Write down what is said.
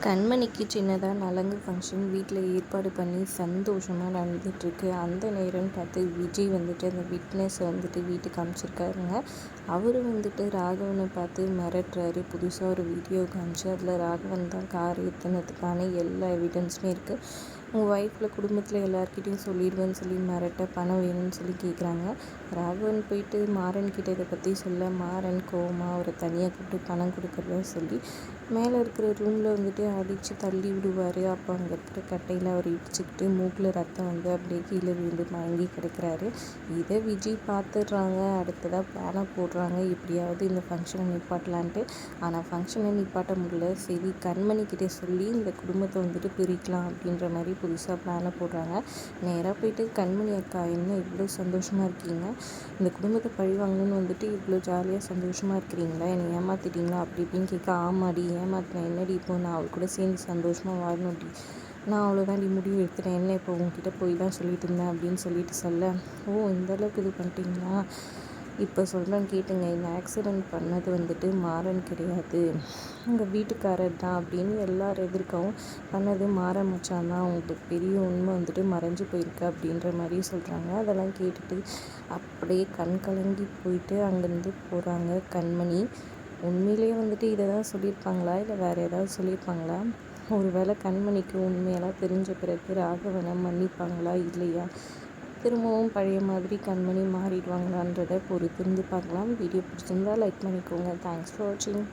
கண்மணிக்கு சின்னதாக நலங்கு ஃபங்க்ஷன் வீட்டில் ஏற்பாடு பண்ணி சந்தோஷமாக நடந்துகிட்ருக்கு. அந்த நேரம்னு பார்த்து விஜய் வந்துட்டு அந்த விட்னஸை வந்துட்டு வீட்டுக்கு அனுப்பிச்சிருக்காருங்க. அவர் வந்துட்டு ராகவனை பார்த்து மிரட்டுறாரு. புதுசாக ஒரு வீடியோ காமிச்சு அதில் ராகவன் தான் கார் ஏற்றினதுக்கான எல்லா எவிடன்ஸுமே இருக்குது. உங்கள் ஒய்ஃபில் குடும்பத்தில் எல்லாருக்கிட்டையும் சொல்லிடுவேன்னு சொல்லி மிரட்ட பணம் வேணும்னு சொல்லி கேட்குறாங்க. ராகவன் போயிட்டு மாறன் கிட்ட இதை பற்றி சொல்ல மாறன் கோவமாக அவரை தனியாக கூப்பிட்டு பணம் கொடுக்குறதா சொல்லி மேலே இருக்கிற ரூமில் வந்துட்டு அடித்து தள்ளி விடுவார். அப்போ அங்கே இருக்கிற கட்டையில் அவர் இடிச்சுக்கிட்டு மூக்கில் ரத்தம் வந்து அப்படியே கீழே விழுந்து மயங்கி கிடக்கிறாரு. இதை விஜய் பார்த்துடுறாங்க. அடுத்ததாக பிளானை போடுறாங்க, எப்படியாவது இந்த ஃபங்க்ஷனை நிப்பாட்டலான்ட்டு. ஆனால் ஃபங்க்ஷனை நிப்பாட்ட முடியல. சரி, கண்மணிக்கிட்டே சொல்லி இந்த குடும்பத்தை வந்துட்டு பிரிக்கலாம் அப்படின்ற மாதிரி புதுசாக பிளானை போடுறாங்க. நேராக போயிட்டு கண்மணி அக்கா, என்ன இவ்வளோ சந்தோஷமாக இருக்கீங்க? இந்த குடும்பத்தை பழி வாங்கணும்னு வந்துட்டு இவ்வளோ ஜாலியாக சந்தோஷமாக இருக்கிறீங்களா? என்னை ஏமாற்றிட்டீங்களா? அப்படி இப்படின்னு கேட்க, ஆமாடி ஏமாத்தினேன், என்னடி இப்போ நான் அவள் கூட சேர்ந்து சந்தோஷமாக வாழணும்டி, நான் அவ்வளோதாண்டி முடிவு எடுத்துட்டேன், என்ன இப்போ உங்ககிட்ட போய் தான் சொல்லிட்டு இருந்தேன் அப்படின்னு சொல்லிட்டு சொல்ல, ஓ இந்தளவுக்கு இது பண்ணிட்டீங்களா? இப்போ சொல்கிறேன் கேட்டுங்க, இந்த ஆக்சிடெண்ட் பண்ணது வந்துட்டு மாறன் கிடையாது, உங்கள் வீட்டுக்காரர் தான் அப்படின்னு எல்லாரும் எதிர்க்கவும் பண்ணது மாறன் மச்சான் தான். உங்களுக்கு பெரிய உண்மை வந்துட்டு மறைஞ்சு போயிருக்கு அப்படின்ற மாதிரி சொல்கிறாங்க. அதெல்லாம் கேட்டுட்டு அப்படியே கண் கலங்கி போயிட்டு அங்கேருந்து போகிறாங்க கண்மணி. உண்மையிலேயே வந்துட்டு இதை தான் சொல்லியிருப்பாங்களா, இல்லை வேறு ஏதாவது சொல்லியிருப்பாங்களா? ஒரு வேளை கண்மணிக்கு உண்மையெல்லாம் தெரிஞ்ச பிறகு ராகவனை மன்னிப்பாங்களா இல்லையா? திரும்பவும் பழைய மாதிரி கண்மணி மாறிடுவாங்களான்றதை பொறுத்திருந்து பார்க்கலாம். வீடியோ பிடிச்சிருந்தா லைக் பண்ணிக்கோங்க. தேங்க்ஸ் ஃபார் வாட்சிங்.